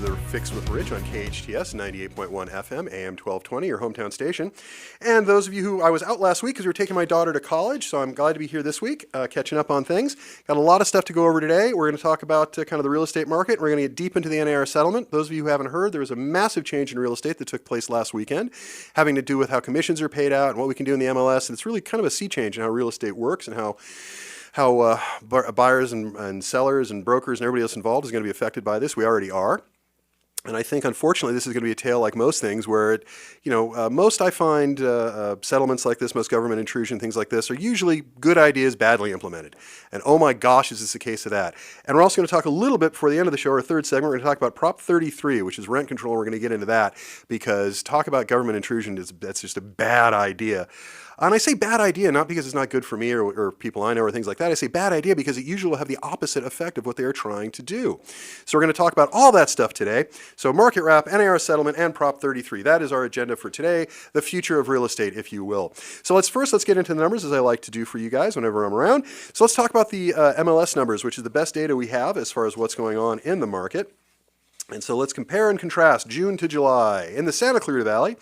The Fix with Rich on KHTS 98.1 FM, AM 1220, your hometown station. And those of you who, I was out last week because we were taking my daughter to college, so I'm glad to be here this week, catching up on things. Got a lot of stuff to go over today. We're going to talk about kind of the real estate market. We're going to get deep into the NAR settlement. Those of you who haven't heard, there was a massive change in real estate that took place last weekend, having to do with how commissions are paid out and what we can do in the MLS. And it's really kind of a sea change in how real estate works and how buyers and sellers and brokers and everybody else involved is going to be affected by this. We already are. And I think, unfortunately, this is going to be a tale like most things where, most I find settlements like this, most government intrusion, things like this, are usually good ideas badly implemented. And oh my gosh, is this a case of that. And we're also going to talk a little bit before the end of the show, our third segment, we're going to talk about Prop 33, which is rent control. We're going to get into that because talk about government intrusion, that's just a bad idea. And I say bad idea not because it's not good for me or people I know or things like that. I say bad idea because it usually will have the opposite effect of what they are trying to do. So we're going to talk about all that stuff today. So market wrap, NAR settlement, and Prop 33. That is our agenda for today, the future of real estate, if you will. So let's get into the numbers, as I like to do for you guys whenever I'm around. So let's talk about the MLS numbers, which is the best data we have as far as what's going on in the market. And so let's compare and contrast June to July. In the Santa Clarita Valley,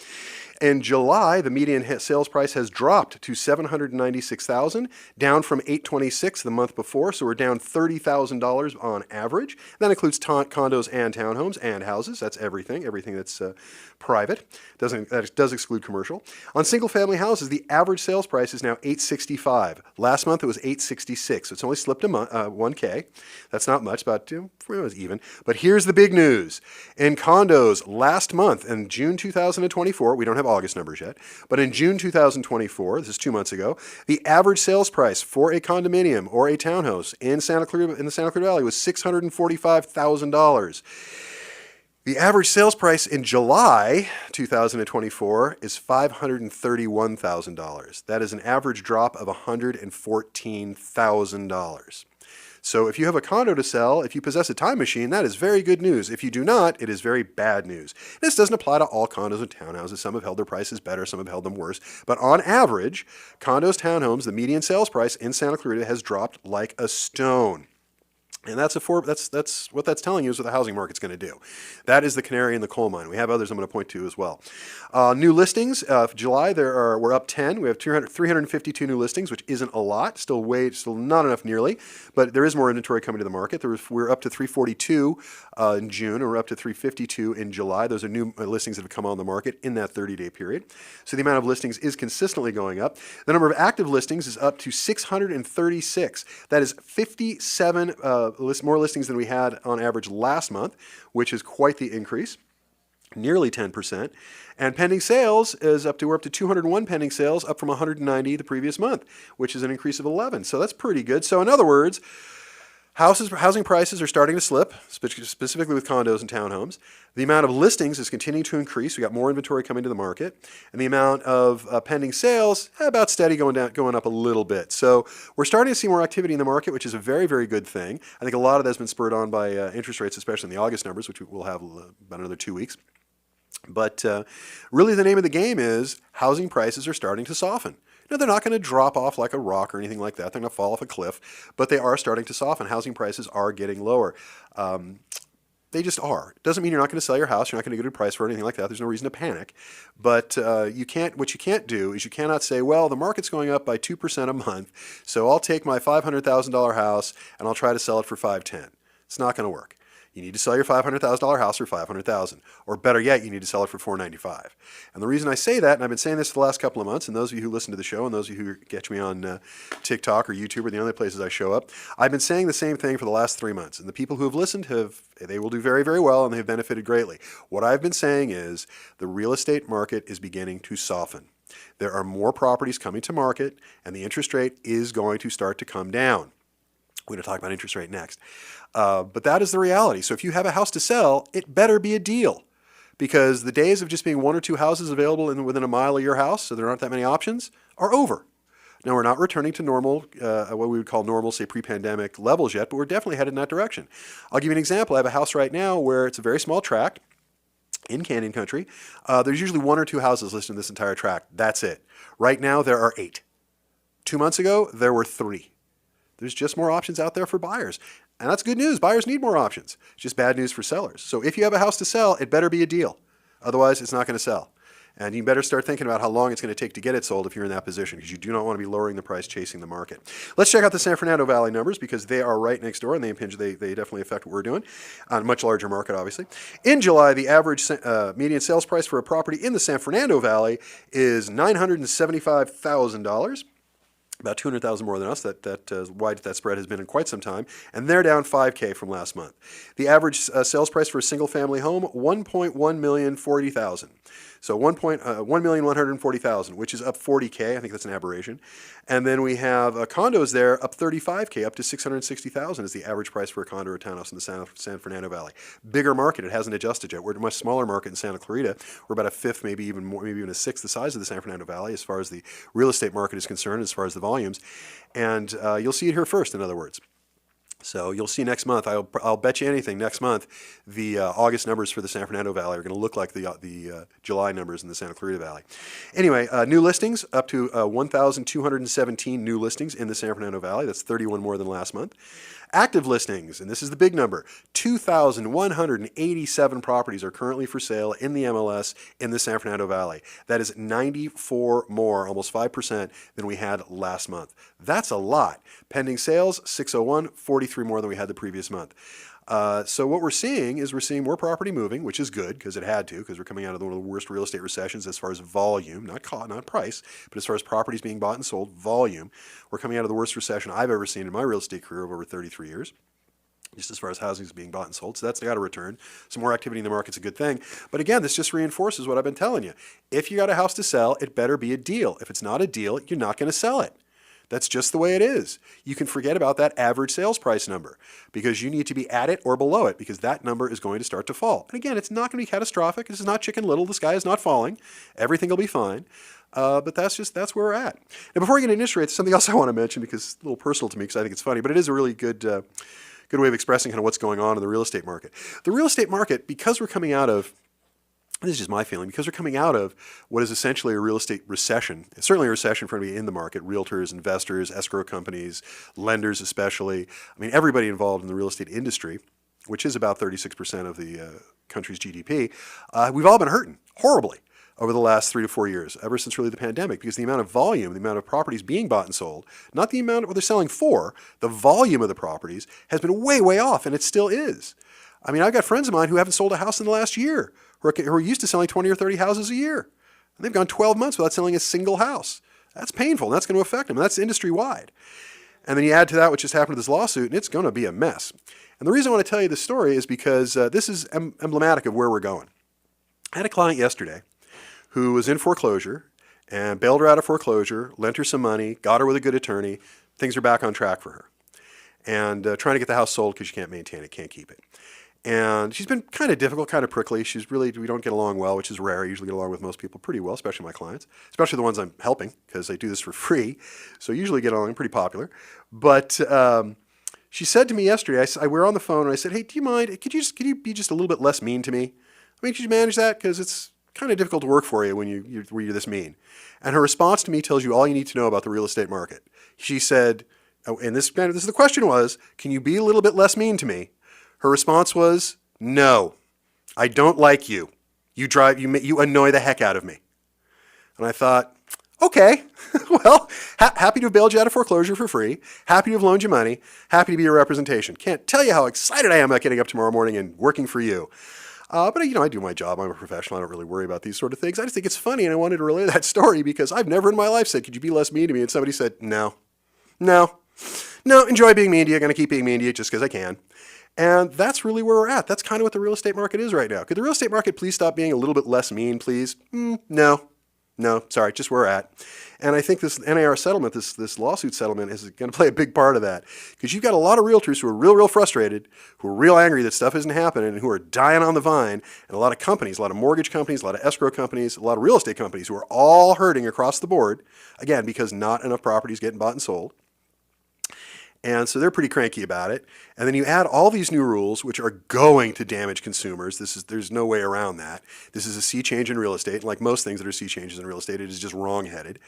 in July, the median sales price has dropped to $796,000, down from $826,000 the month before, so we're down $30,000 on average. That includes condos and townhomes and houses. That's everything that's private. That does exclude commercial. On single-family houses, the average sales price is now $865,000. Last month it was $866,000, so it's only slipped $1K. That's not much, about it was even. But here's the big news. In condos, last month, in June 2024, we don't have August numbers yet, but in June 2024, this is 2 months ago, the average sales price for a condominium or a townhouse in the Santa Clarita Valley was $645,000. The average sales price in July 2024 is $531,000. That is an average drop of $114,000. So if you have a condo to sell, if you possess a time machine, that is very good news. If you do not, it is very bad news. This doesn't apply to all condos and townhouses. Some have held their prices better, some have held them worse. But on average, condos, townhomes, the median sales price in Santa Clarita has dropped like a stone. And that's what that's telling you is what the housing market's going to do. That is the canary in the coal mine. We have others I'm going to point to as well. New listings, July, we're up 10. We have 352 new listings, which isn't a lot. Still not enough nearly, but there is more inventory coming to the market. We're up to 342 in June, and we're up to 352 in July. Those are new listings that have come on the market in that 30-day period. So the amount of listings is consistently going up. The number of active listings is up to 636. That is 57 more listings than we had on average last month, which is quite the increase, nearly 10%. And pending sales we're up to 201 pending sales, up from 190 the previous month, which is an increase of 11. So that's pretty good. So in other words, housing prices are starting to slip, specifically with condos and townhomes. The amount of listings is continuing to increase. We got more inventory coming to the market, and the amount of pending sales about steady, going up a little bit. So we're starting to see more activity in the market, which is a very, very good thing. I think a lot of that's been spurred on by interest rates, especially in the August numbers, which we'll have about another 2 weeks. But really, the name of the game is housing prices are starting to soften. Now, they're not going to drop off like a rock or anything like that. They're going to fall off a cliff, but they are starting to soften. Housing prices are getting lower. They just are. It doesn't mean you're not going to sell your house. You're not going to get a price for it, anything like that. There's no reason to panic. But what you can't do is you cannot say, well, the market's going up by 2% a month, so I'll take my $500,000 house and I'll try to sell it for $510,000. It's not going to work. You need to sell your $500,000 house for $500,000, or better yet, you need to sell it for $495,000. And the reason I say that, and I've been saying this for the last couple of months, and those of you who listen to the show, and those of you who catch me on TikTok or YouTube or the other places I show up, I've been saying the same thing for the last 3 months. And the people who have listened they will do very, very well, and they've benefited greatly. What I've been saying is the real estate market is beginning to soften. There are more properties coming to market, and the interest rate is going to start to come down. We're going to talk about interest rate next. But that is the reality. So if you have a house to sell, it better be a deal, because the days of just being one or two houses available within a mile of your house, so there aren't that many options, are over. Now, we're not returning to normal, what we would call normal, say pre-pandemic levels yet, but we're definitely headed in that direction. I'll give you an example. I have a house right now where it's a very small tract in Canyon Country. There's usually one or two houses listed in this entire tract. That's it. Right now, there are 8. 2 months ago, there were 3. There's just more options out there for buyers. And that's good news. Buyers need more options. It's just bad news for sellers. So if you have a house to sell, it better be a deal. Otherwise, it's not going to sell. And you better start thinking about how long it's going to take to get it sold if you're in that position, because you do not want to be lowering the price chasing the market. Let's check out the San Fernando Valley numbers, because they are right next door and they definitely affect what we're doing on a much larger market, obviously. In July, the average median sales price for a property in the San Fernando Valley is $975,000. About $200,000 more than us. That wide that spread has been in quite some time, and they're down $5K from last month. The average sales price for a single-family home, $1,140,000. So $1,140,000, which is up $40K. I think that's an aberration. And then we have condos there up $35K, up to $660,000 is the average price for a condo or townhouse in the San Fernando Valley. Bigger market. It hasn't adjusted yet. We're a much smaller market in Santa Clarita. We're about a fifth, maybe even more, maybe even a sixth the size of the San Fernando Valley as far as the real estate market is concerned, as far as the volumes. And you'll see it here first, in other words. So you'll see next month, I'll bet you anything, next month, the August numbers for the San Fernando Valley are going to look like the July numbers in the Santa Clarita Valley. Anyway, new listings, up to 1,217 new listings in the San Fernando Valley. That's 31 more than last month. Active listings, and this is the big number, 2,187 properties are currently for sale in the MLS in the San Fernando Valley. That is 94 more, almost 5% than we had last month. That's a lot. Pending sales, 601, 43 more than we had the previous month. So what we're seeing is more property moving, which is good because it had to, because we're coming out of one of the worst real estate recessions as far as volume, not price, but as far as properties being bought and sold, volume. We're coming out of the worst recession I've ever seen in my real estate career of over 33 years. Just as far as housing is being bought and sold. So that's got to return. Some more activity in the market's a good thing. But again, this just reinforces what I've been telling you. If you got a house to sell, it better be a deal. If it's not a deal, you're not going to sell it. That's just the way it is. You can forget about that average sales price number because you need to be at it or below it because that number is going to start to fall. And again, it's not going to be catastrophic. This is not Chicken Little. The sky is not falling. Everything will be fine. But that's where we're at. Now, before we get into interest rates, something else I want to mention because it's a little personal to me because I think it's funny, but it is a really good way of expressing kind of what's going on in the real estate market. The real estate market, because we're coming out of, this is just my feeling, because we're coming out of what is essentially a real estate recession. It's certainly a recession for anybody in the market, realtors, investors, escrow companies, lenders especially. I mean, everybody involved in the real estate industry, which is about 36% of the country's GDP. We've all been hurting horribly over the last 3 to 4 years, ever since really the pandemic, because the amount of volume, the amount of properties being bought and sold, not the amount of what they're selling for, the volume of the properties has been way, way off, and it still is. I mean, I've got friends of mine who haven't sold a house in the last year, who are used to selling 20 or 30 houses a year. And they've gone 12 months without selling a single house. That's painful, and that's going to affect them, and that's industry-wide. And then you add to that what just happened to this lawsuit, and it's going to be a mess. And the reason I want to tell you this story is because this is emblematic of where we're going. I had a client yesterday who was in foreclosure and bailed her out of foreclosure, lent her some money, got her with a good attorney. Things are back on track for her. And trying to get the house sold because she can't maintain it, can't keep it. And she's been kind of difficult, kind of prickly. We don't get along well, which is rare. I usually get along with most people pretty well, especially my clients, especially the ones I'm helping because I do this for free. So I usually get along, I'm pretty popular. But she said to me yesterday, we were on the phone and I said, hey, do you mind, could you be just a little bit less mean to me? I mean, could you manage that? Because it's kind of difficult to work for you when you're this mean. And her response to me tells you all you need to know about the real estate market. She said, and this the question was, can you be a little bit less mean to me? Her response was, no, I don't like you. You annoy the heck out of me. And I thought, okay, well, happy to have bailed you out of foreclosure for free. Happy to have loaned you money. Happy to be your representation. Can't tell you how excited I am about getting up tomorrow morning and working for you. But I do my job. I'm a professional. I don't really worry about these sort of things. I just think it's funny, and I wanted to relay that story because I've never in my life said, could you be less mean to me? And somebody said, no, enjoy being mean to you. I'm going to keep being mean to you just because I can. And that's really where we're at. That's kind of what the real estate market is right now. Could the real estate market please stop being a little bit less mean, please? No, sorry, just where we're at. And I think this NAR settlement, this lawsuit settlement is going to play a big part of that. Because you've got a lot of realtors who are real frustrated, who are real angry that stuff isn't happening, and who are dying on the vine, and a lot of companies, a lot of mortgage companies, a lot of escrow companies, a lot of real estate companies who are all hurting across the board, again, because not enough properties getting bought and sold. And so they're pretty cranky about it. And then you add all these new rules, which are going to damage consumers. There's no way around that. This is a sea change in real estate. And like most things that are sea changes in real estate, it is just wrong-headed.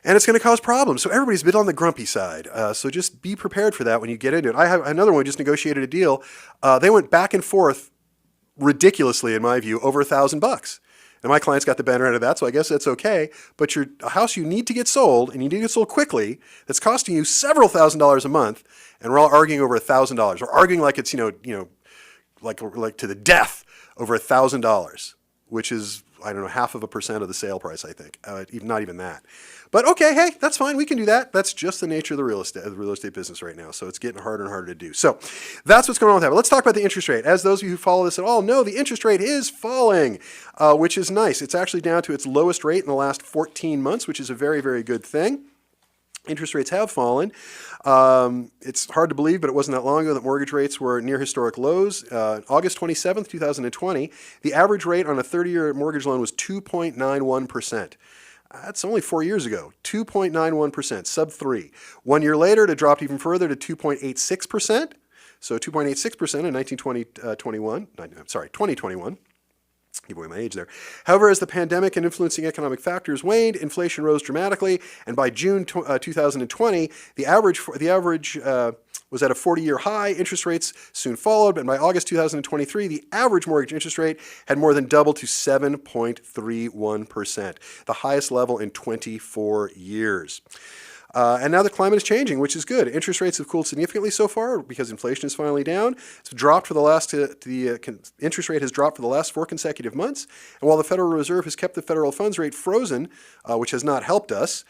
And it's going to cause problems. So everybody's a bit on the grumpy side. So just be prepared for that when you get into it. I have another one, just negotiated a deal. They went back and forth ridiculously, in my view, over $1,000. And my client's got the better end of that, so I guess that's okay. But a house you need to get sold, and you need to get sold quickly, that's costing you several $1,000s a month, and we're all arguing over $1,000. We're arguing like it's like to the death over $1,000, which is, I don't know, 0.5% of the sale price, I think. Not even that. But okay, hey, that's fine. We can do that. That's just the nature of the real estate business right now. So it's getting harder and harder to do. So that's what's going on with that. But let's talk about the interest rate. As those of you who follow this at all know, the interest rate is falling, which is nice. It's actually down to its lowest rate in the last 14 months, which is a very, very good thing. Interest rates have fallen. It's hard to believe, but it wasn't that long ago that mortgage rates were near historic lows. August 27th, 2020, the average rate on a 30-year mortgage loan was 2.91%. That's only 4 years ago, 2.91%, sub 3. 1 year later, it dropped even further to 2.86%. So 2.86% in 2021. Give away my age there. However, as the pandemic and influencing economic factors waned, inflation rose dramatically, and by June 2020, the average was at a 40-year high. Interest rates soon followed, and by August 2023, the average mortgage interest rate had more than doubled to 7.31%, the highest level in 24 years. And now the climate is changing, which is good. Interest rates have cooled significantly so far because inflation is finally down. It's dropped for the interest rate has dropped for the last 4 consecutive months. And while the Federal Reserve has kept the federal funds rate frozen, which has not helped us,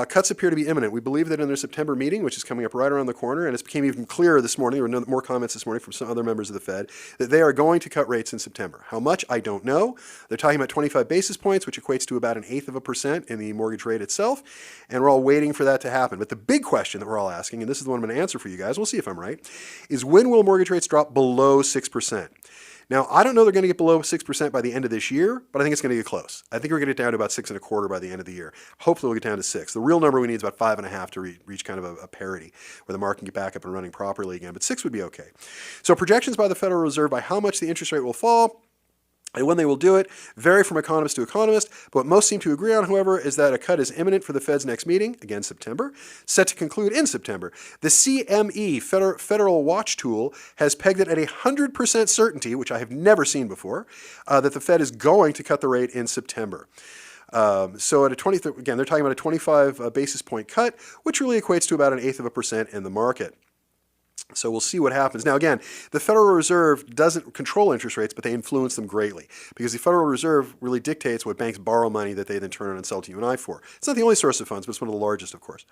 cuts appear to be imminent. We believe that in their September meeting, which is coming up right around the corner, and it's became even clearer this morning, there were more comments this morning from some other members of the Fed, that they are going to cut rates in September. How much? I don't know. They're talking about 25 basis points, which equates to about 1/8% in the mortgage rate itself, and we're all waiting for that to happen. But the big question that we're all asking, and this is the one I'm going to answer for you guys, we'll see if I'm right, is when will mortgage rates drop below 6%? Now, I don't know they're going to get below 6% by the end of this year, but I think it's going to get close. I think we're going to get down to about 6.25% by the end of the year. Hopefully we'll get down to 6. The real number we need is about 5.5 to reach kind of a parity where the market can get back up and running properly again, but 6 would be okay. So projections by the Federal Reserve by how much the interest rate will fall and when they will do it vary from economist to economist, but what most seem to agree on, however, is that a cut is imminent for the Fed's next meeting, again September, set to conclude in September. The CME, Federal Watch Tool, has pegged it at 100% certainty, which I have never seen before, that the Fed is going to cut the rate in September. So at again, they're talking about a 25 basis point cut, which really equates to about 1/8% in the market. So we'll see what happens. Now, again, the Federal Reserve doesn't control interest rates, but they influence them greatly because the Federal Reserve really dictates what banks borrow money that they then turn around and sell to you and I for. It's not the only source of funds, but it's one of the largest, of course.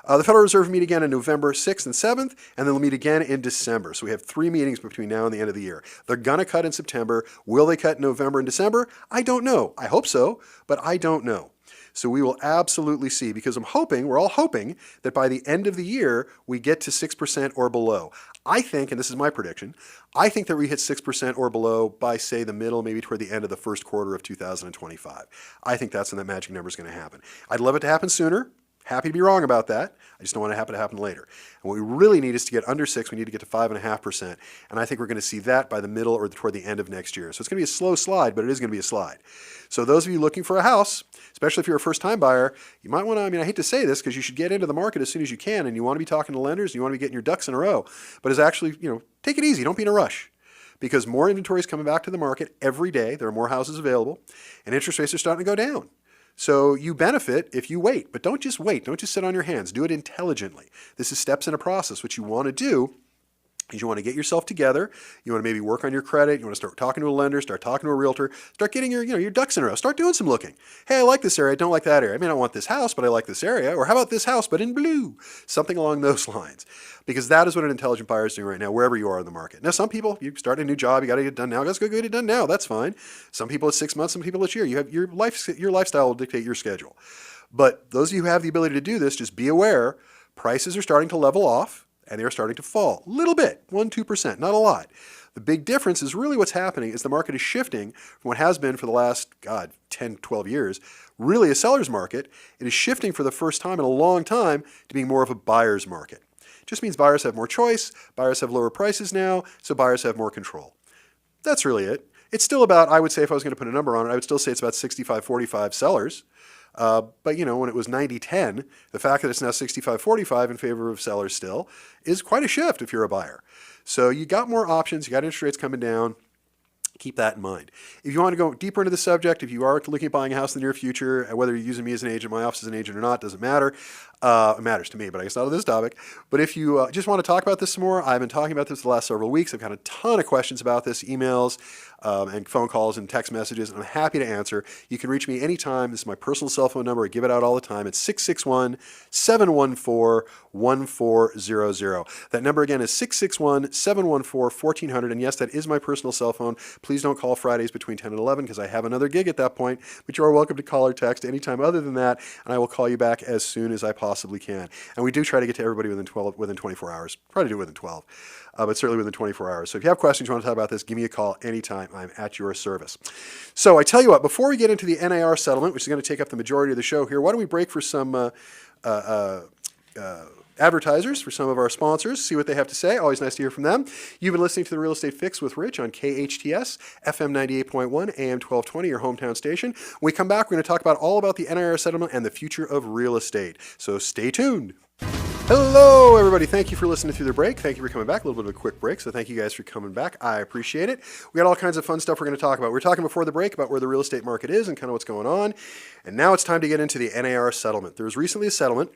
The Federal Reserve will meet again on November 6th and 7th, and then they'll meet again in December. So we have 3 meetings between now and the end of the year. They're going to cut in September. Will they cut in November and December? I don't know. I hope so, but I don't know. So we will absolutely see, because we're all hoping that by the end of the year, we get to 6% or below. I think, and this is my prediction, I think that we hit 6% or below by, say, the middle, maybe toward the end of the first quarter of 2025. I think that's when that magic number is going to happen. I'd love it to happen sooner. Happy to be wrong about that. I just don't want it to happen later. And what we really need is to get under 6. We need to get to 5.5%. And I think we're going to see that by the middle or toward the end of next year. So it's going to be a slow slide, but it is going to be a slide. So those of you looking for a house, especially if you're a first-time buyer, you might want to, I hate to say this because you should get into the market as soon as you can, and you want to be talking to lenders, and you want to be getting your ducks in a row. But it's actually, take it easy. Don't be in a rush. Because more inventory is coming back to the market every day. There are more houses available, and interest rates are starting to go down. So you benefit if you wait, but don't just wait. Don't just sit on your hands. Do it intelligently. This is steps in a process. What you want to do is you want to get yourself together. You want to maybe work on your credit. You want to start talking to a lender, start talking to a realtor, start getting your ducks in a row. Start doing some looking. Hey, I like this area. I don't like that area. I may not want this house, but I like this area. Or how about this house, but in blue? Something along those lines. Because that is what an intelligent buyer is doing right now, wherever you are in the market. Now, some people, you start a new job, you got to get it done now. Let's go get it done now. That's fine. Some people it's 6 months, some people it's a year. You have your lifestyle will dictate your schedule. But those of you who have the ability to do this, just be aware, prices are starting to level off. And they're starting to fall a little bit, 1-2%, not a lot. The big difference is really what's happening is the market is shifting from what has been for the last, 10, 12 years, really a seller's market. It is shifting for the first time in a long time to being more of a buyer's market. It just means buyers have more choice, buyers have lower prices now, so buyers have more control. That's really it. It's still about, I would say if I was going to put a number on it, I would still say it's about 65-45 sellers. But when it was 90-10, the fact that it's now 65-45 in favor of sellers still is quite a shift if you're a buyer. So you got more options, you got interest rates coming down. Keep that in mind. If you want to go deeper into the subject, if you are looking at buying a house in the near future, whether you're using me as an agent, my office as an agent or not, doesn't matter. It matters to me, but I guess not on this topic. But if you just want to talk about this some more, I've been talking about this the last several weeks. I've got a ton of questions about this, emails and phone calls and text messages, and I'm happy to answer. You can reach me anytime. This is my personal cell phone number. I give it out all the time. It's 661-714-1400. That number again is 661-714-1400. And yes, that is my personal cell phone. Please don't call Fridays between 10 and 11 because I have another gig at that point, but you are welcome to call or text anytime other than that, and I will call you back as soon as I possibly can. And we do try to get to everybody within 24 hours. Try to do it within 12, but certainly within 24 hours. So if you have questions, you want to talk about this, give me a call anytime. I'm at your service. So I tell you what, before we get into the NAR settlement, which is going to take up the majority of the show here, why don't we break for some advertisers, for some of our sponsors, see what they have to say. Always nice to hear from them. You've been listening to The Real Estate Fix with Rich on KHTS, FM 98.1, AM 1220, your hometown station. When we come back, we're going to talk all about the NAR settlement and the future of real estate. So stay tuned. Hello, everybody. Thank you for listening through the break. Thank you for coming back. A little bit of a quick break, so thank you guys for coming back. I appreciate it. We got all kinds of fun stuff we're going to talk about. We were talking before the break about where the real estate market is and kind of what's going on. And now it's time to get into the NAR settlement. There was recently a settlement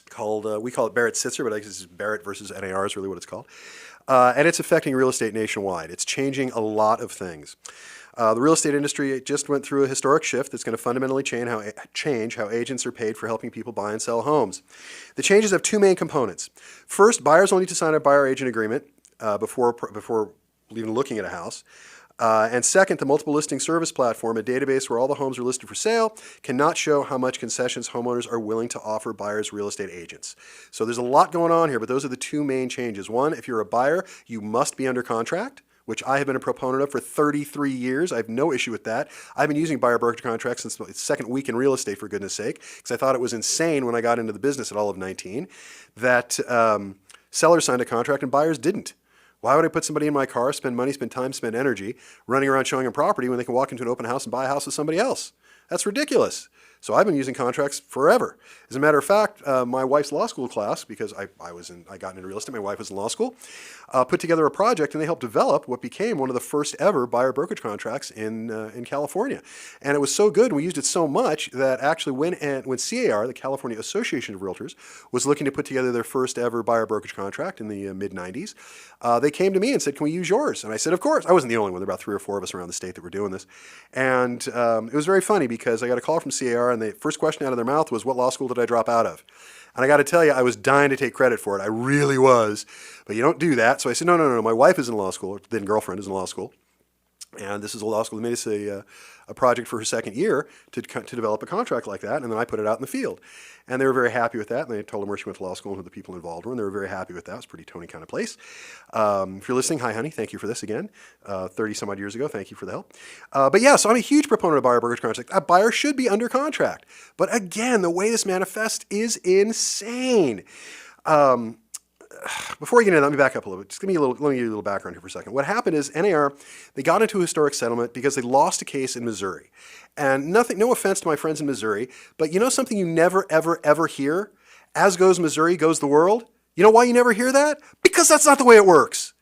called, we call it Barrett-Sitzer, but I guess it's Barrett versus NAR is really what it's called. And it's affecting real estate nationwide. It's changing a lot of things. The real estate industry just went through a historic shift that's going to fundamentally change how agents are paid for helping people buy and sell homes. The changes have two main components. First, buyers will need to sign a buyer-agent agreement before even looking at a house. And second, the multiple listing service platform, a database where all the homes are listed for sale, cannot show how much concessions homeowners are willing to offer buyers' real estate agents. So there's a lot going on here, but those are the two main changes. One, if you're a buyer, you must be under contract, which I have been a proponent of for 33 years. I have no issue with that. I've been using buyer brokerage contracts since the second week in real estate, for goodness sake, because I thought it was insane when I got into the business at all of 19 that sellers signed a contract and buyers didn't. Why would I put somebody in my car, spend money, spend time, spend energy, running around showing them property when they can walk into an open house and buy a house with somebody else? That's ridiculous. So I've been using contracts forever. As a matter of fact, my wife's law school class, because I got into real estate, my wife was in law school, put together a project, and they helped develop what became one of the first ever buyer brokerage contracts in California. And it was so good, and we used it so much that actually when CAR, the California Association of Realtors, was looking to put together their first ever buyer brokerage contract in the mid-90s, they came to me and said, "Can we use yours?" And I said, "Of course." I wasn't the only one. There were about 3 or 4 of us around the state that were doing this. And it was very funny because I got a call from CAR, and the first question out of their mouth was, "What law school did I drop out of?" And I got to tell you, I was dying to take credit for it. I really was. But you don't do that. So I said, no. My wife is in law school, or then girlfriend is in law school. And this is a law school that made us a project for her second year to develop a contract like that. And then I put it out in the field. And they were very happy with that. And they told them where she went to law school and who the people involved were. And they were very happy with that. It was a pretty Tony kind of place. If you're listening, hi, honey. Thank you for this again. 30 some odd years ago. Thank you for the help. But yeah, so I'm a huge proponent of buyer brokerage contracts. A buyer should be under contract. But again, the way this manifests is insane. Before we get into that, let me back up a little bit. Let me give you a little background here for a second. What happened is NAR, they got into a historic settlement because they lost a case in Missouri. And no offense to my friends in Missouri, but you know something you never, ever, ever hear? As goes Missouri, goes the world. You know why you never hear that? Because that's not the way it works.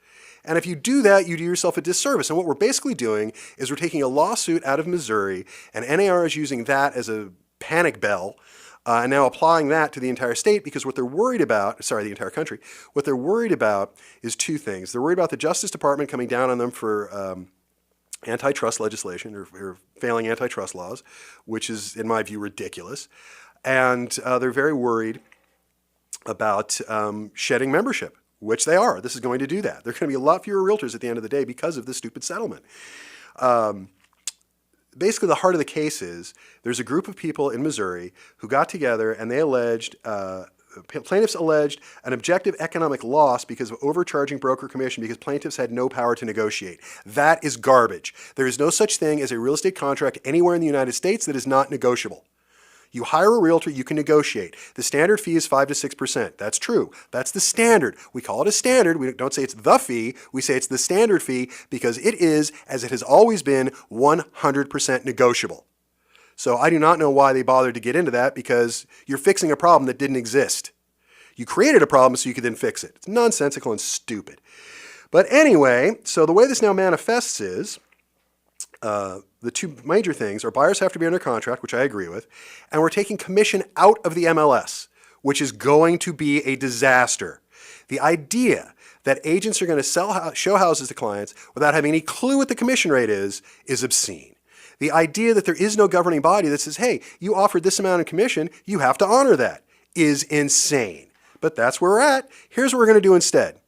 And if you do that, you do yourself a disservice. And what we're basically doing is we're taking a lawsuit out of Missouri, and NAR is using that as a panic bell, and now applying that to the entire state, because what they're worried about, the entire country, what they're worried about is two things. They're worried about the Justice Department coming down on them for antitrust legislation or failing antitrust laws, which is, in my view, ridiculous. And they're very worried about shedding membership, which they are. This is going to do that. There are going to be a lot fewer realtors at the end of the day because of this stupid settlement. Basically, the heart of the case is there's a group of people in Missouri who got together and they alleged, plaintiffs alleged an objective economic loss because of overcharging broker commission because plaintiffs had no power to negotiate. That is garbage. There is no such thing as a real estate contract anywhere in the United States that is not negotiable. You hire a realtor, you can negotiate. The standard fee is 5 to 6%. That's true. That's the standard. We call it a standard. We don't say it's the fee. We say it's the standard fee because it is, as it has always been, 100% negotiable. So I do not know why they bothered to get into that, because you're fixing a problem that didn't exist. You created a problem so you could then fix it. It's nonsensical and stupid. But anyway, so the way this now manifests is the two major things are buyers have to be under contract, which I agree with, and we're taking commission out of the MLS, which is going to be a disaster. The idea that agents are going to show houses to clients without having any clue what the commission rate is obscene. The idea that there is no governing body that says, hey, you offered this amount in commission, you have to honor that, is insane. But that's where we're at. Here's what we're going to do instead.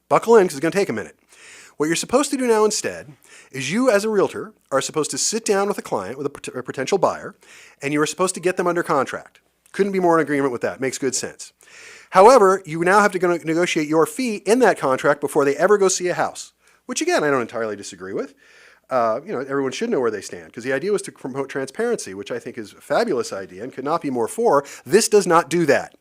Buckle in, because it's going to take a minute. What you're supposed to do now instead is you, as a realtor, are supposed to sit down with a client, with a potential buyer, and you are supposed to get them under contract. Couldn't be more in agreement with that. Makes good sense. However, you now have to go negotiate your fee in that contract before they ever go see a house, which again, I don't entirely disagree with. Everyone should know where they stand, because the idea was to promote transparency, which I think is a fabulous idea and could not be more for. This does not do that.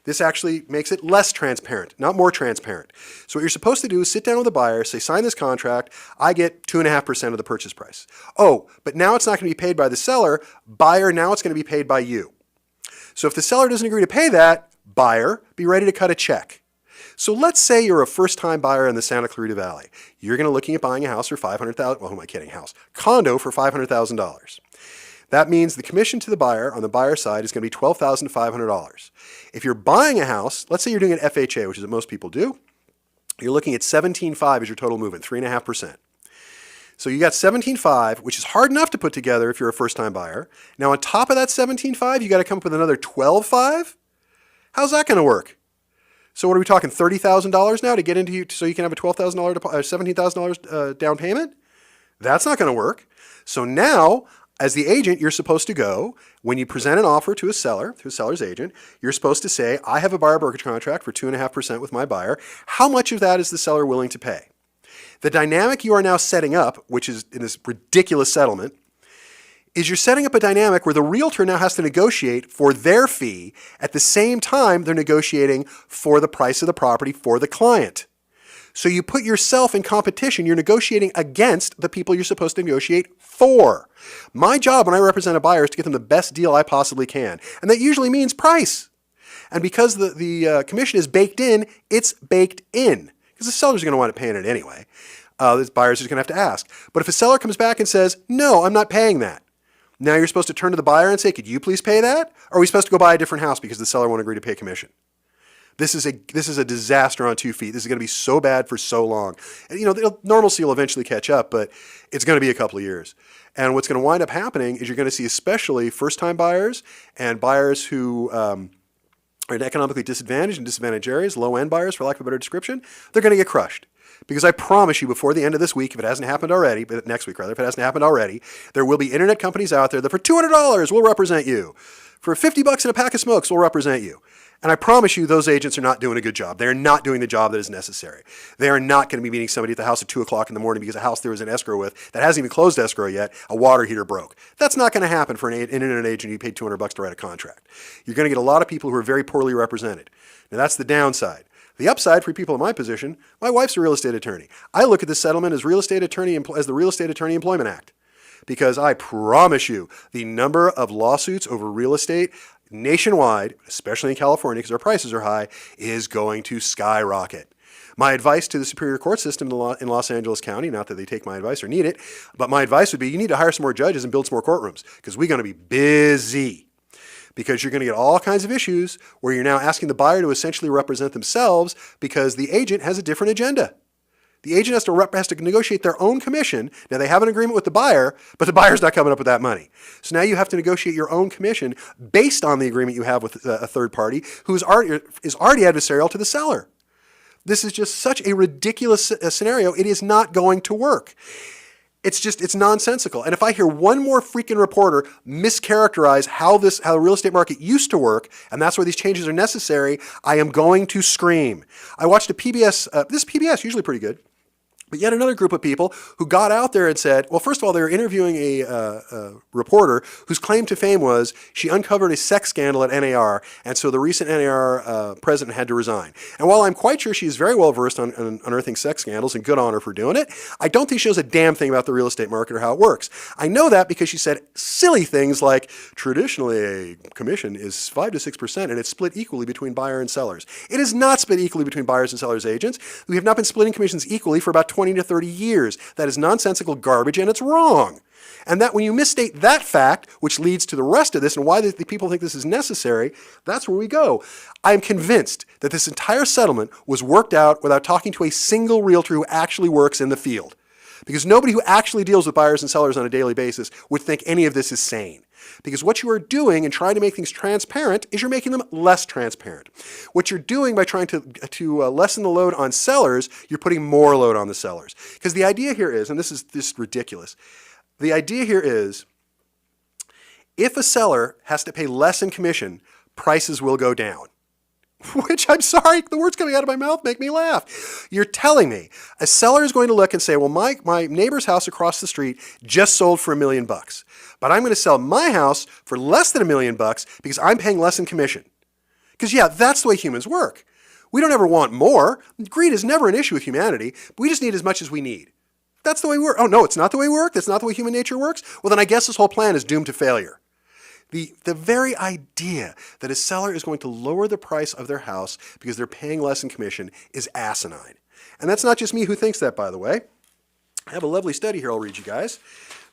This actually makes it less transparent, not more transparent. So what you're supposed to do is sit down with the buyer, say, sign this contract, I get 2.5% of the purchase price. Oh, but now it's not going to be paid by the seller. Buyer, now it's going to be paid by you. So if the seller doesn't agree to pay that, buyer, be ready to cut a check. So let's say you're a first-time buyer in the Santa Clarita Valley. You're going to looking at buying a house for $500,000. Well, who am I kidding? Condo for $500,000. That means the commission to the buyer on the buyer side is going to be $12,500. If you're buying a house, let's say you're doing an FHA, which is what most people do, you're looking at $17,500 as your total movement, 3.5%. So you got $17,500, which is hard enough to put together if you're a first-time buyer. Now on top of that $17,500, you got to come up with another $12,500. How's that going to work? So what are we talking, $30,000 now to get into you so you can have a $12,000, $17,000 down payment? That's not going to work. So now, as the agent, you're supposed to go, when you present an offer to a seller, to a seller's agent, you're supposed to say, I have a buyer brokerage contract for 2.5% with my buyer. How much of that is the seller willing to pay? The dynamic you are now setting up, which is in this ridiculous settlement, is you're setting up a dynamic where the realtor now has to negotiate for their fee at the same time they're negotiating for the price of the property for the client. So you put yourself in competition. You're negotiating against the people you're supposed to negotiate for. My job when I represent a buyer is to get them the best deal I possibly can. And that usually means price. And because the commission is baked in, it's baked in. Because the seller's going to want to pay in it anyway. This buyer's just going to have to ask. But if a seller comes back and says, no, I'm not paying that. Now you're supposed to turn to the buyer and say, could you please pay that? Or are we supposed to go buy a different house because the seller won't agree to pay commission? This is a disaster on 2 feet. This is going to be so bad for so long. And, normalcy will eventually catch up, but it's going to be a couple of years. And what's going to wind up happening is you're going to see especially first-time buyers and buyers who are in economically disadvantaged and disadvantaged areas, low-end buyers, for lack of a better description, they're going to get crushed. Because I promise you, before the end of this week, if it hasn't happened already, but next week rather, if it hasn't happened already, there will be internet companies out there that for $200 will represent you. For $50 and a pack of smokes will represent you. And I promise you, those agents are not doing a good job. They are not doing the job that is necessary. They are not going to be meeting somebody at the house at 2 o'clock in the morning because a house there was an escrow with that hasn't even closed escrow yet, a water heater broke. That's not going to happen for an internet agent you paid $200 to write a contract. You're going to get a lot of people who are very poorly represented. Now that's the downside. The upside for people in my position, my wife's a real estate attorney. I look at this settlement as the Real Estate Attorney Employment Act. Because I promise you, the number of lawsuits over real estate nationwide, especially in California because our prices are high, is going to skyrocket. My advice to the Superior Court system in Los Angeles County, not that they take my advice or need it, but my advice would be you need to hire some more judges and build some more courtrooms because we're going to be busy. Because you're going to get all kinds of issues where you're now asking the buyer to essentially represent themselves because the agent has a different agenda. The agent has to negotiate their own commission. Now, they have an agreement with the buyer, but the buyer's not coming up with that money. So now you have to negotiate your own commission based on the agreement you have with a third party who is already adversarial to the seller. This is just such a ridiculous scenario. It is not going to work. It's nonsensical. And if I hear one more freaking reporter mischaracterize how the real estate market used to work, and that's why these changes are necessary, I am going to scream. I watched a PBS, this PBS, usually pretty good, But yet another group of people who got out there and said, well, first of all, they were interviewing a reporter whose claim to fame was she uncovered a sex scandal at NAR, and so the recent NAR president had to resign. And while I'm quite sure she's very well versed on unearthing sex scandals, and good on her for doing it, I don't think she knows a damn thing about the real estate market or how it works. I know that because she said silly things like, traditionally a commission is 5 to 6%, and it's split equally between buyer and sellers. It is not split equally between buyers and sellers agents. We have not been splitting commissions equally for about 20 to 30 years. That is nonsensical garbage, and it's wrong. And that when you misstate that fact, which leads to the rest of this and why the people think this is necessary, that's where we go. I am convinced that this entire settlement was worked out without talking to a single realtor who actually works in the field. Because nobody who actually deals with buyers and sellers on a daily basis would think any of this is sane. Because what you are doing in trying to make things transparent is you're making them less transparent. What you're doing by trying to lessen the load on sellers, you're putting more load on the sellers. Because the idea here is, and this is ridiculous, the idea here is if a seller has to pay less in commission, prices will go down. Which, I'm sorry, the words coming out of my mouth make me laugh. You're telling me a seller is going to look and say, well, my neighbor's house across the street just sold for $1 million, but I'm going to sell my house for less than $1 million because I'm paying less in commission. Because yeah, that's the way humans work. We don't ever want more. Greed is never an issue with humanity. But we just need as much as we need. That's the way we work. Oh no, it's not the way we work. That's not the way human nature works. Well, then I guess this whole plan is doomed to failure. The very idea that a seller is going to lower the price of their house because they're paying less in commission is asinine. And that's not just me who thinks that, by the way. I have a lovely study here I'll read you guys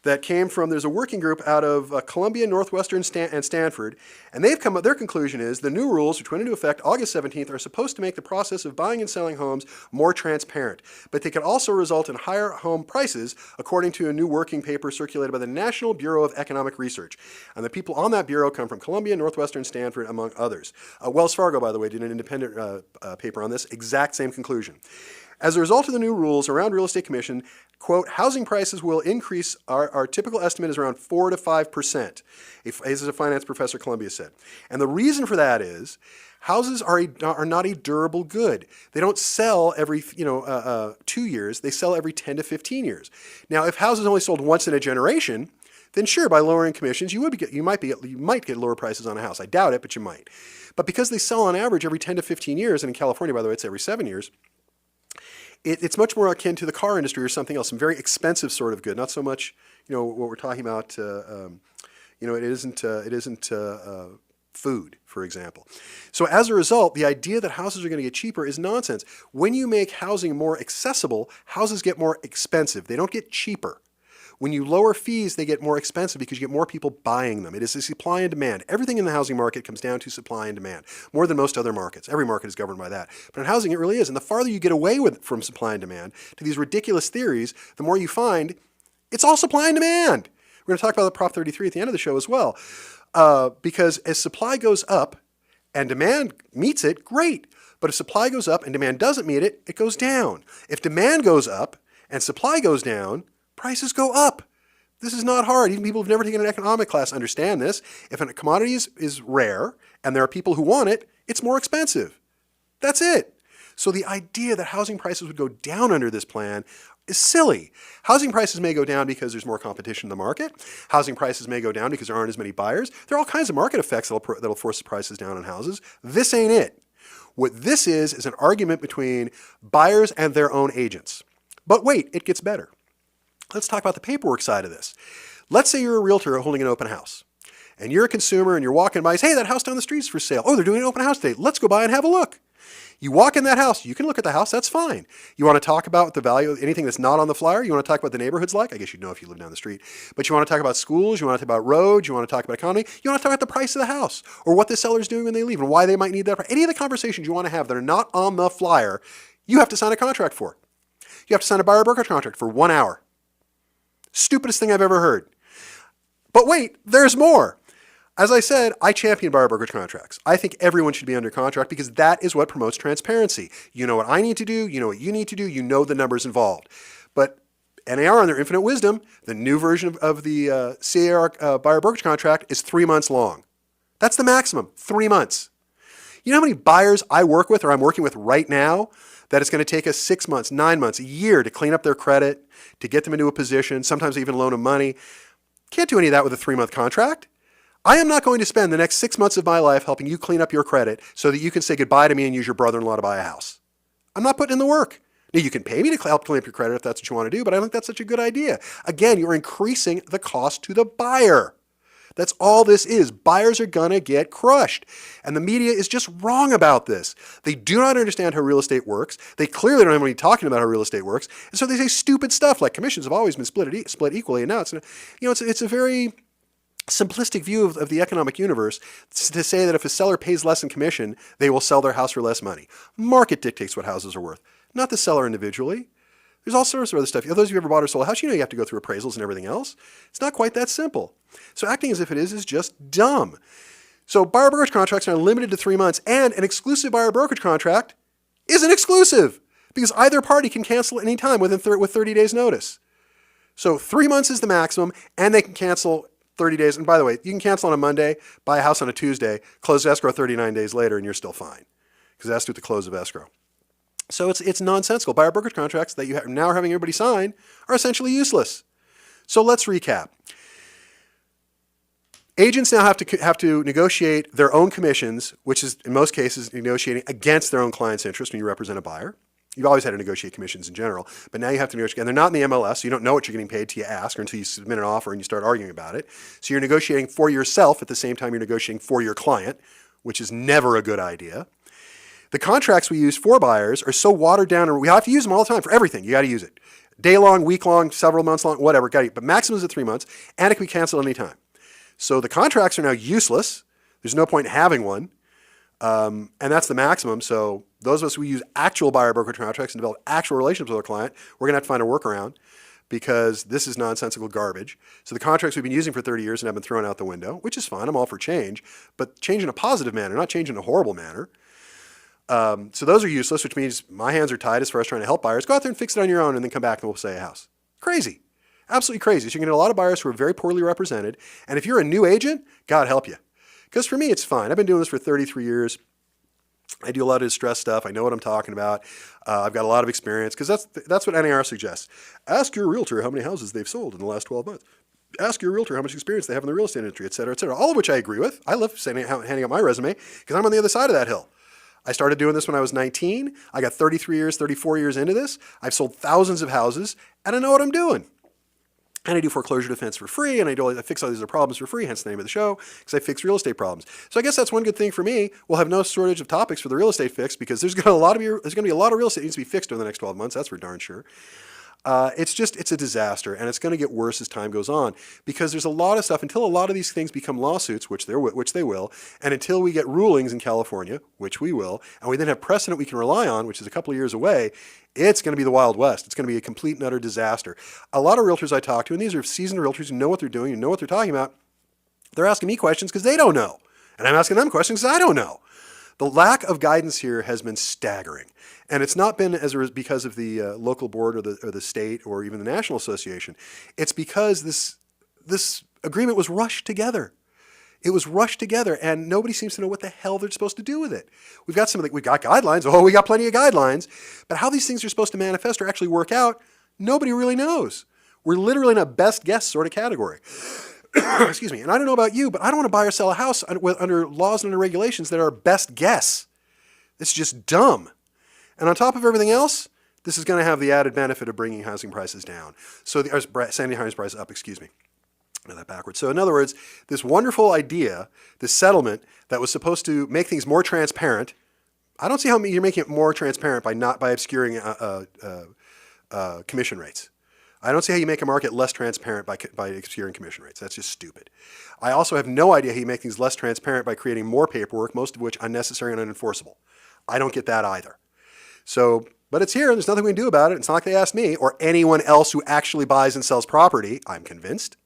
that came from, there's a working group out of Columbia, Northwestern, and Stanford, and they've come up, their conclusion is the new rules, which went into effect August 17th, are supposed to make the process of buying and selling homes more transparent, but they could also result in higher home prices, according to a new working paper circulated by the National Bureau of Economic Research. And the people on that bureau come from Columbia, Northwestern, Stanford, among others. Wells Fargo, by the way, did an independent paper on this, exact same conclusion. As a result of the new rules around real estate commission, quote, housing prices will increase, our typical estimate is around 4 to 5%, this is a finance professor at Columbia said. And the reason for that is houses are not a durable good. They don't sell every 2 years, they sell every 10 to 15 years. Now, if houses only sold once in a generation, then sure, by lowering commissions, you might get lower prices on a house. I doubt it, but you might. But because they sell on average every 10 to 15 years, and in California, by the way, it's every 7 years, it's much more akin to the car industry or something else, some very expensive sort of good, not so much, what we're talking about, it isn't food, for example. So as a result, the idea that houses are going to get cheaper is nonsense. When you make housing more accessible, houses get more expensive. They don't get cheaper. When you lower fees, they get more expensive because you get more people buying them. It is a supply and demand. Everything in the housing market comes down to supply and demand, more than most other markets. Every market is governed by that. But in housing, it really is. And the farther you get away from supply and demand to these ridiculous theories, the more you find it's all supply and demand. We're going to talk about the Prop 33 at the end of the show as well. Because as supply goes up and demand meets it, great. But if supply goes up and demand doesn't meet it, it goes down. If demand goes up and supply goes down, prices go up. This is not hard. Even people who've never taken an economic class understand this. If a commodity is rare and there are people who want it, it's more expensive. That's it. So the idea that housing prices would go down under this plan is silly. Housing prices may go down because there's more competition in the market. Housing prices may go down because there aren't as many buyers. There are all kinds of market effects that'll force the prices down on houses. This ain't it. What this is an argument between buyers and their own agents. But wait, it gets better. Let's talk about the paperwork side of this. Let's say you're a realtor holding an open house, and you're a consumer and you're walking by and say, hey, that house down the street is for sale. Oh, they're doing an open house today. Let's go by and have a look. You walk in that house, you can look at the house, that's fine. You want to talk about the value of anything that's not on the flyer? You want to talk about the neighborhoods like? I guess you'd know if you live down the street. But you want to talk about schools, you want to talk about roads, you want to talk about economy, you want to talk about the price of the house, or what the seller's doing when they leave, and why they might need that. Any of the conversations you want to have that are not on the flyer, you have to sign a contract for. You have to sign a buyer broker contract for 1 hour. Stupidest thing I've ever heard. But wait, there's more. As I said, I champion buyer brokerage contracts. I think everyone should be under contract because that is what promotes transparency. You know what I need to do, you know what you need to do, you know the numbers involved. But NAR, in their infinite wisdom, the new version of the CAR buyer brokerage contract is 3 months long. That's the maximum, 3 months. You know how many buyers I work with or I'm working with right now that it's going to take us 6 months, 9 months, a year to clean up their credit, to get them into a position, sometimes even loan them money. Can't do any of that with a 3-month contract. I am not going to spend the next 6 months of my life helping you clean up your credit so that you can say goodbye to me and use your brother-in-law to buy a house. I'm not putting in the work. Now, you can pay me to help clean up your credit if that's what you want to do, but I don't think that's such a good idea. Again, you're increasing the cost to the buyer. That's all this is. Buyers are going to get crushed. And the media is just wrong about this. They do not understand how real estate works. They clearly don't have anybody talking about how real estate works. And so they say stupid stuff like commissions have always been split equally. And now it's a very simplistic view of the economic universe to say that if a seller pays less in commission, they will sell their house for less money. Market dictates what houses are worth, not the seller individually. There's all sorts of other stuff. Those of you who ever bought or sold a house, you have to go through appraisals and everything else. It's not quite that simple. So acting as if it is just dumb. So buyer brokerage contracts are limited to 3 months, and an exclusive buyer brokerage contract isn't exclusive because either party can cancel at any time with 30 days notice. So 3 months is the maximum, and they can cancel 30 days. And by the way, you can cancel on a Monday, buy a house on a Tuesday, close escrow 39 days later, and you're still fine because that's with the close of escrow. So it's nonsensical. Buyer brokerage contracts that you now are having everybody sign are essentially useless. So let's recap. Agents now have to negotiate their own commissions, which is in most cases negotiating against their own client's interest when you represent a buyer. You've always had to negotiate commissions in general, but now you have to negotiate, and they're not in the MLS, so you don't know what you're getting paid till you ask or until you submit an offer and you start arguing about it. So you're negotiating for yourself at the same time you're negotiating for your client, which is never a good idea. The contracts we use for buyers are so watered down, and we have to use them all the time for everything. You got to use it. Day long, week long, several months long, whatever. But maximum is at 3 months, and it can be canceled any time. So the contracts are now useless. There's no point in having one. And that's the maximum. So those of us who use actual buyer brokerage contracts and develop actual relationships with our client, we're going to have to find a workaround because this is nonsensical garbage. So the contracts we've been using for 30 years and have been thrown out the window, which is fine. I'm all for change, but change in a positive manner, not change in a horrible manner. So those are useless, which means my hands are tied as far as trying to help buyers. Go out there and fix it on your own and then come back and we'll say a house. Crazy. Absolutely crazy. So you're going to get a lot of buyers who are very poorly represented. And if you're a new agent, God help you. Because for me, it's fine. I've been doing this for 33 years. I do a lot of distress stuff. I know what I'm talking about. I've got a lot of experience because that's what NAR suggests. Ask your realtor how many houses they've sold in the last 12 months. Ask your realtor how much experience they have in the real estate industry, et cetera, et cetera. All of which I agree with. I love handing out my resume because I'm on the other side of that hill. I started doing this when I was 19. I got 33 years, 34 years into this. I've sold thousands of houses, and I know what I'm doing. And I do foreclosure defense for free, and I fix all these other problems for free, hence the name of the show, because I fix real estate problems. So I guess that's one good thing for me. We'll have no shortage of topics for the real estate fix because there's going to be a lot of real estate that needs to be fixed over the next 12 months. That's for darn sure. It's a disaster, and it's going to get worse as time goes on because there's a lot of stuff until a lot of these things become lawsuits, which they will, and until we get rulings in California, which we will, and we then have precedent we can rely on, which is a couple of years away. It's going to be the Wild West. It's going to be a complete and utter disaster. A lot of realtors I talk to, and these are seasoned realtors who know what they're doing and know what they're talking about, they're asking me questions because they don't know, and I'm asking them questions because I don't know. The lack of guidance here has been staggering. And it's not been because of the local board or the state or even the National Association. It's because this agreement was rushed together. It was rushed together, and nobody seems to know what the hell they're supposed to do with it. We've got guidelines. Oh, we got plenty of guidelines. But how these things are supposed to manifest or actually work out, nobody really knows. We're literally in a best guess sort of category. Excuse me. And I don't know about you, but I don't want to buy or sell a house under laws and under regulations that are best guess. It's just dumb. And on top of everything else, this is going to have the added benefit of bringing housing prices down. Sending housing prices up, excuse me. I got that backwards. So in other words, this wonderful idea, this settlement that was supposed to make things more transparent, I don't see how you're making it more transparent by obscuring commission rates. I don't see how you make a market less transparent by obscuring commission rates. That's just stupid. I also have no idea how you make things less transparent by creating more paperwork, most of which unnecessary and unenforceable. I don't get that either. So, but it's here and there's nothing we can do about it. It's not like they asked me or anyone else who actually buys and sells property, I'm convinced.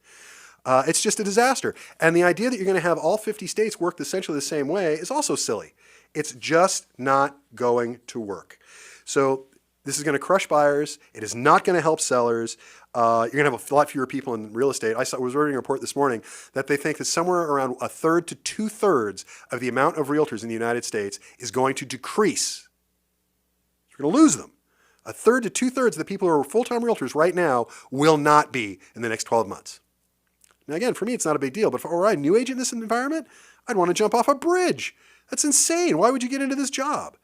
It's just a disaster. And the idea that you're going to have all 50 states work essentially the same way is also silly. It's just not going to work. So this is going to crush buyers. It is not going to help sellers. You're going to have a lot fewer people in real estate. I was reading a report this morning that they think that somewhere around 1/3 to 2/3 of the amount of realtors in the United States is going to decrease You're going to lose them. A third to two-thirds of the people who are full-time realtors right now will not be in the next 12 months. Now, again, for me, it's not a big deal, but if I were a new agent in this environment, I'd want to jump off a bridge. That's insane. Why would you get into this job?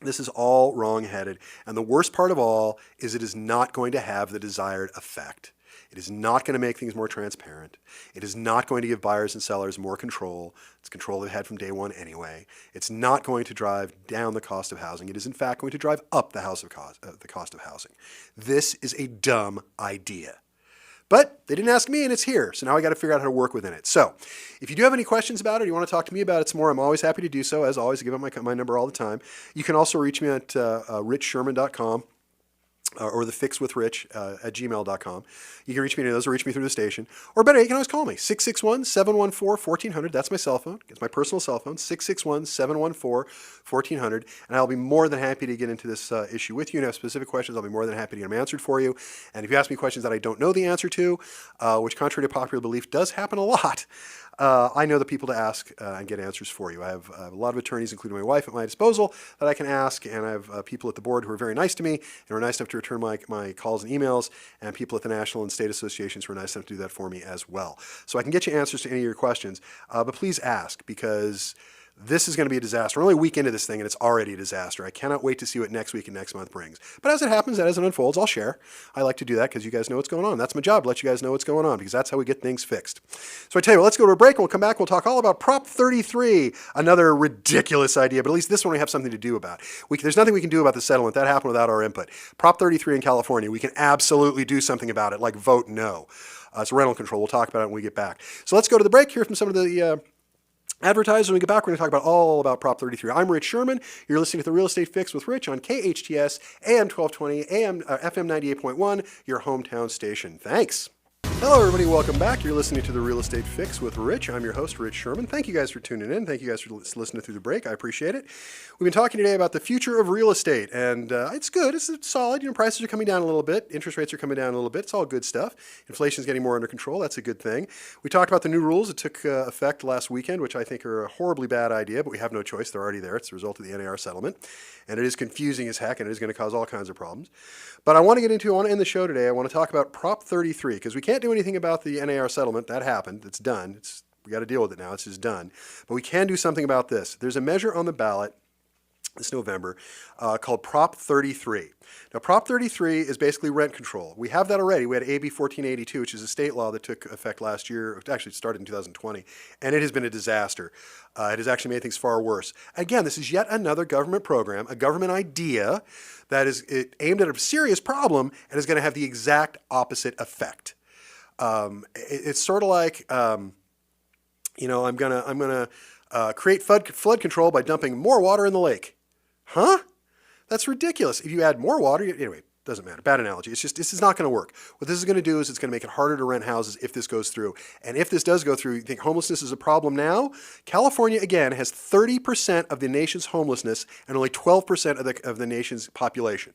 This is all wrong-headed. And the worst part of all is it is not going to have the desired effect. It is not going to make things more transparent. It is not going to give buyers and sellers more control. It's control they've had from day one anyway. It's not going to drive down the cost of housing. It is, in fact, going to drive up the cost of housing. This is a dumb idea. But they didn't ask me, and it's here. So now I got to figure out how to work within it. So if you do have any questions about it, or you want to talk to me about it some more, I'm always happy to do so. As always, I give out my number all the time. You can also reach me at richsherman.com. Or thefixwithrich at gmail.com. You can reach me any of those, or reach me through the station. Or better, you can always call me, 661-714-1400. That's my cell phone. It's my personal cell phone, 661-714-1400. And I'll be more than happy to get into this issue with you. And if you have specific questions, I'll be more than happy to get them answered for you. And if you ask me questions that I don't know the answer to, which contrary to popular belief does happen a lot, I know the people to ask and get answers for you. I have a lot of attorneys, including my wife, at my disposal that I can ask, and I have people at the board who are very nice to me and are nice enough to return my calls and emails, and people at the national and state associations who are nice enough to do that for me as well. So I can get you answers to any of your questions, but please ask, because this is going to be a disaster. We're only a week into this thing, and it's already a disaster. I cannot wait to see what next week and next month brings. But as it happens, as it unfolds, I'll share. I like to do that because you guys know what's going on. That's my job, to let you guys know what's going on, because that's how we get things fixed. So I tell you what, let's go to a break, and we'll come back. We'll talk all about Prop 33, another ridiculous idea, but at least this one we have something to do about. There's nothing we can do about the settlement. That happened without our input. Prop 33 in California, we can absolutely do something about it, like vote no. It's rental control. We'll talk about it when we get back. So let's go to the break, hear from some of the advertisers. When we get back, we're going to talk about all about Prop 33. I'm Rich Szerman. You're listening to The Real Estate Fix with Rich on KHTS, AM 1220, FM 98.1, your hometown station. Thanks. Hello, everybody. Welcome back. You're listening to The Real Estate Fix with Rich. I'm your host, Rich Szerman. Thank you guys for tuning in. Thank you guys for listening through the break. I appreciate it. We've been talking today about the future of real estate, and it's good. It's solid. Prices are coming down a little bit. Interest rates are coming down a little bit. It's all good stuff. Inflation's getting more under control. That's a good thing. We talked about the new rules that took effect last weekend, which I think are a horribly bad idea, but we have no choice. They're already there. It's the result of the NAR settlement, and it is confusing as heck, and it is going to cause all kinds of problems. But I want to end the show today. I want to talk about Prop 33, because we can't do anything about the NAR settlement. That happened. It's done. We got to deal with it now. It's just done. But we can do something about this. There's a measure on the ballot this November called Prop 33. Now, Prop 33 is basically rent control. We have that already. We had AB 1482, which is a state law that took effect last year. Actually, it started in 2020, and it has been a disaster. It has actually made things far worse. Again, this is yet another government program, a government idea that is aimed at a serious problem and is going to have the exact opposite effect. It's sort of like, I'm gonna create flood control by dumping more water in the lake. Huh? That's ridiculous. If you add more water, anyway, doesn't matter. Bad analogy. It's just, this is not going to work. What this is going to do is it's going to make it harder to rent houses if this goes through. And if this does go through, you think homelessness is a problem now? California, again, has 30% of the nation's homelessness and only 12% of the nation's population.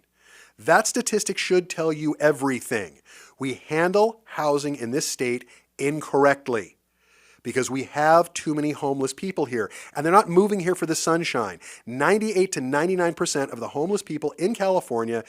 That statistic should tell you everything. We handle housing in this state incorrectly, because we have too many homeless people here, and they're not moving here for the sunshine. 98 to 99% of the homeless people in California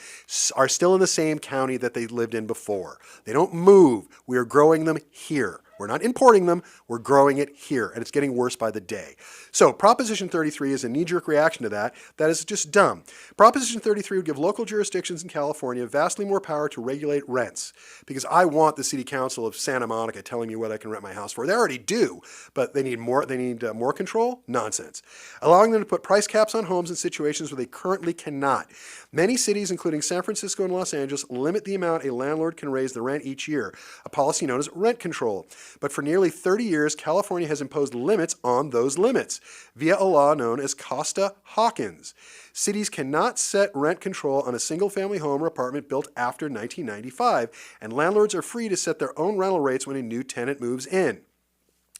are still in the same county that they lived in before. They don't move. We are growing them here. We're not importing them, we're growing it here, and it's getting worse by the day. So Proposition 33 is a knee-jerk reaction to that. That is just dumb. Proposition 33 would give local jurisdictions in California vastly more power to regulate rents, because I want the City Council of Santa Monica telling me what I can rent my house for. They already do, but they need more control? Nonsense. Allowing them to put price caps on homes in situations where they currently cannot. Many cities, including San Francisco and Los Angeles, limit the amount a landlord can raise the rent each year, a policy known as rent control. But for nearly 30 years, California has imposed limits on those limits via a law known as Costa-Hawkins. Cities cannot set rent control on a single-family home or apartment built after 1995, and landlords are free to set their own rental rates when a new tenant moves in.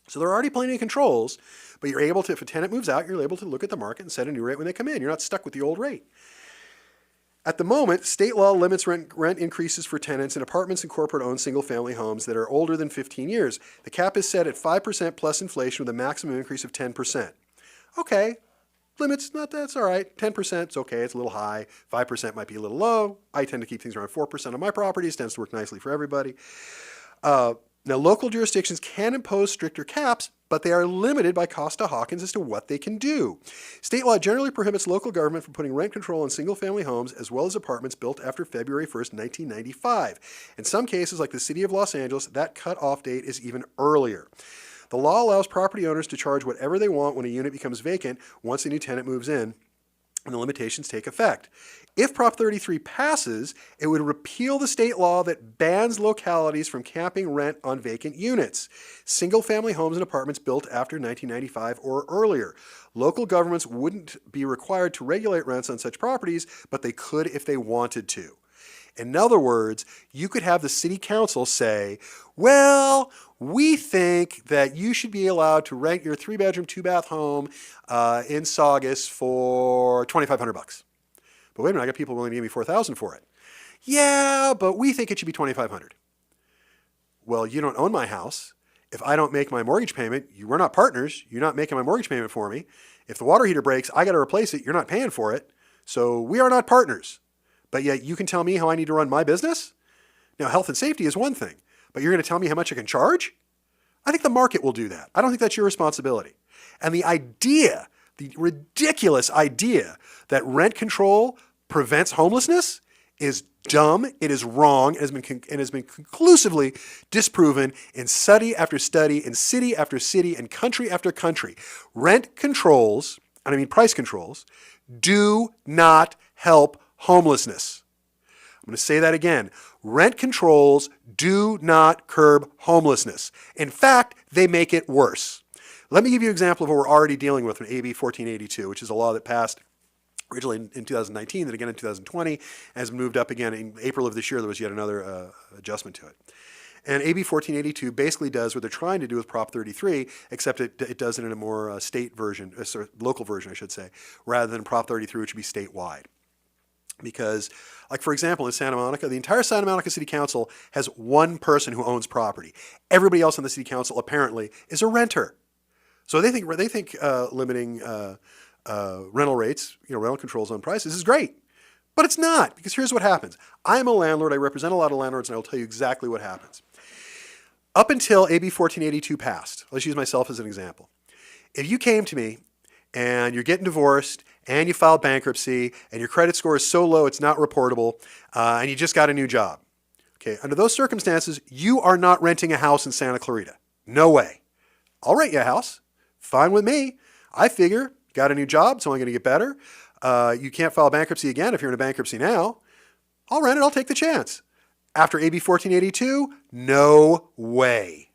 So there are already plenty of controls, but you're able to, if a tenant moves out, you're able to look at the market and set a new rate when they come in. You're not stuck with the old rate. At the moment, state law limits rent increases for tenants in apartments and corporate-owned single-family homes that are older than 15 years. The cap is set at 5% plus inflation with a maximum increase of 10%. Okay, limits, that's all right. 10% is okay. It's a little high. 5% might be a little low. I tend to keep things around 4% on my properties. Tends to work nicely for everybody. Now, local jurisdictions can impose stricter caps, but they are limited by Costa-Hawkins as to what they can do. State law generally prohibits local government from putting rent control on single-family homes as well as apartments built after February 1st, 1995. In some cases, like the city of Los Angeles, that cutoff date is even earlier. The law allows property owners to charge whatever they want when a unit becomes vacant once a new tenant moves in, and the limitations take effect. If Prop 33 passes, it would repeal the state law that bans localities from capping rent on vacant units, single-family homes and apartments built after 1995 or earlier. Local governments wouldn't be required to regulate rents on such properties, but they could if they wanted to. In other words, you could have the city council say, well, we think that you should be allowed to rent your 3-bedroom, 2-bath home in Saugus for $2,500. But wait a minute, I got people willing to give me $4,000 for it. Yeah, but we think it should be $2,500. Well, you don't own my house. If I don't make my mortgage payment, we're not partners. You're not making my mortgage payment for me. If the water heater breaks, I got to replace it. You're not paying for it. So we are not partners. But yet you can tell me how I need to run my business? Now, health and safety is one thing, but you're going to tell me how much I can charge? I think the market will do that. I don't think that's your responsibility. And the idea, the ridiculous idea that rent control prevents homelessness is dumb, it is wrong, it has been conclusively disproven in study after study, in city after city, and country after country. Rent controls, and I mean price controls, do not help homelessness. I'm going to say that again. Rent controls do not curb homelessness. In fact, they make it worse. Let me give you an example of what we're already dealing with in AB 1482, which is a law that passed originally in 2019, then again in 2020, has moved up again in April of this year. There was yet another adjustment to it. And AB 1482 basically does what they're trying to do with Prop 33, except it does it in a more state version, local version, I should say, rather than Prop 33, which would be statewide. Because, like for example, in Santa Monica, the entire Santa Monica City Council has one person who owns property. Everybody else on the City Council apparently is a renter. So they think limiting rental rates, rental controls on prices is great. But it's not, because here's what happens. I'm a landlord. I represent a lot of landlords, and I will tell you exactly what happens. Up until AB 1482 passed, let's use myself as an example. If you came to me and you're getting divorced and you filed bankruptcy and your credit score is so low it's not reportable and you just got a new job. Okay, under those circumstances, you are not renting a house in Santa Clarita. No way. I'll rent you a house. Fine with me. I figure, got a new job, it's only going to get better. You can't file bankruptcy again if you're in a bankruptcy now. I'll rent it. I'll take the chance. After AB 1482, no way.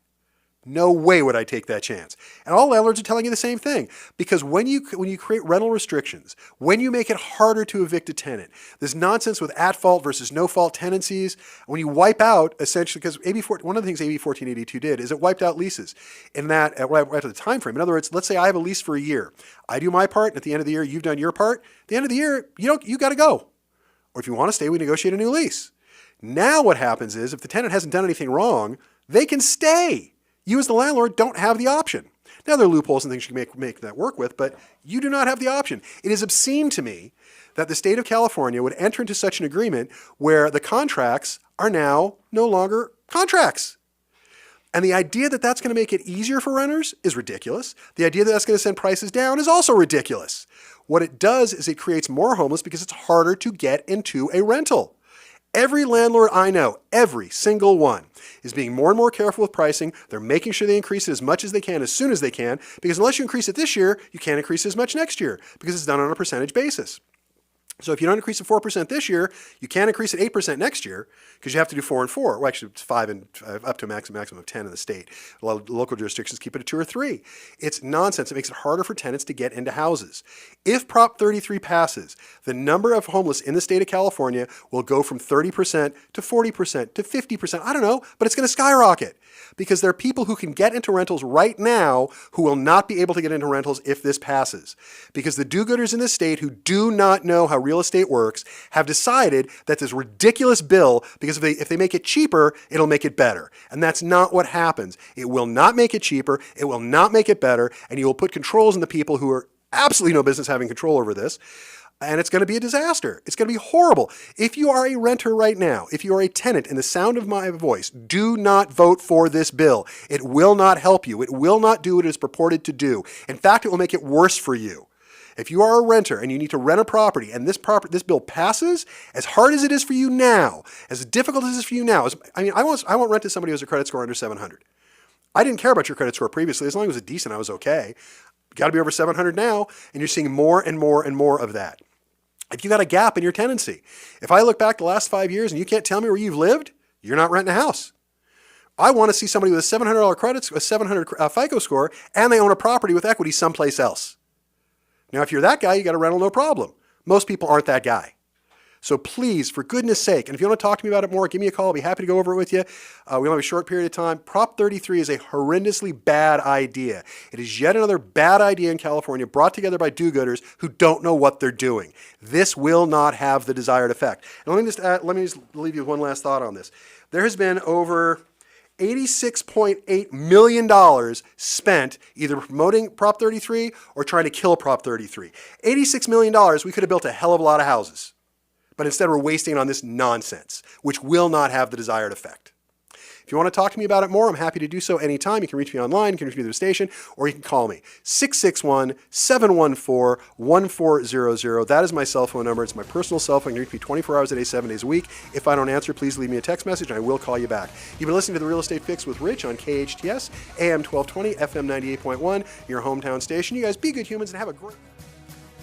No way would I take that chance. And all landlords are telling you the same thing. Because when you create rental restrictions, when you make it harder to evict a tenant, this nonsense with at-fault versus no-fault tenancies, when you wipe out, essentially, because one of the things AB 1482 did is it wiped out leases in that, right at the time frame. In other words, let's say I have a lease for a year. I do my part, and at the end of the year, you've done your part. At the end of the year, you got to go. Or if you want to stay, we negotiate a new lease. Now what happens is, if the tenant hasn't done anything wrong, they can stay. You as the landlord don't have the option. Now there are loopholes and things you can make that work with, but you do not have the option. It is obscene to me that the state of California would enter into such an agreement where the contracts are now no longer contracts. And the idea that that's going to make it easier for renters is ridiculous. The idea that that's going to send prices down is also ridiculous. What it does is it creates more homeless because it's harder to get into a rental. Every landlord I know, every single one, is being more and more careful with pricing. They're making sure they increase it as much as they can, as soon as they can, because unless you increase it this year, you can't increase it as much next year, because it's done on a percentage basis. So if you don't increase it 4% this year, you can't increase it 8% next year because you have to do 4 and 4. Well, actually, it's 5 and up to a maximum of 10 in the state. A lot of local jurisdictions keep it at 2 or 3. It's nonsense. It makes it harder for tenants to get into houses. If Prop 33 passes, the number of homeless in the state of California will go from 30% to 40% to 50%. I don't know, but it's going to skyrocket because there are people who can get into rentals right now who will not be able to get into rentals if this passes. Because the do-gooders in this state who do not know how real estate works have decided that this ridiculous bill, because if they make it cheaper, it'll make it better. And that's not what happens. It will not make it cheaper, it will not make it better, and you will put controls on the people who are absolutely no business having control over this. And it's going to be a disaster. It's going to be horrible. If you are a renter right now, if you are a tenant in the sound of my voice, do not vote for this bill. It will not help you. It will not do what it is purported to do. In fact, it will make it worse for you. If you are a renter and you need to rent a property and this bill passes, as hard as it is for you now, as difficult as it is for you now, I won't rent to somebody who has a credit score under 700. I didn't care about your credit score previously. As long as it was decent, I was okay. You got to be over 700 now, and you're seeing more and more and more of that. If you got a gap in your tenancy, if I look back the last 5 years and you can't tell me where you've lived, you're not renting a house. I want to see somebody with a $700 credit, a 700 FICO score, and they own a property with equity someplace else. Now, if you're that guy, you got a rental, no problem. Most people aren't that guy. So please, for goodness sake, and if you want to talk to me about it more, give me a call. I'll be happy to go over it with you. We only have a short period of time. Prop 33 is a horrendously bad idea. It is yet another bad idea in California brought together by do-gooders who don't know what they're doing. This will not have the desired effect. And let me just leave you with one last thought on this. There has been over $86.8 million spent either promoting Prop 33 or trying to kill Prop 33. $86 million, we could have built a hell of a lot of houses. But instead we're wasting it on this nonsense, which will not have the desired effect. If you want to talk to me about it more, I'm happy to do so anytime. You can reach me online, you can reach me through the station, or you can call me, 661-714-1400. That is my cell phone number. It's my personal cell phone. You can reach me 24 hours a day, 7 days a week. If I don't answer, please leave me a text message, and I will call you back. You've been listening to The Real Estate Fix with Rich on KHTS, AM 1220, FM 98.1, your hometown station. You guys be good humans and have a great...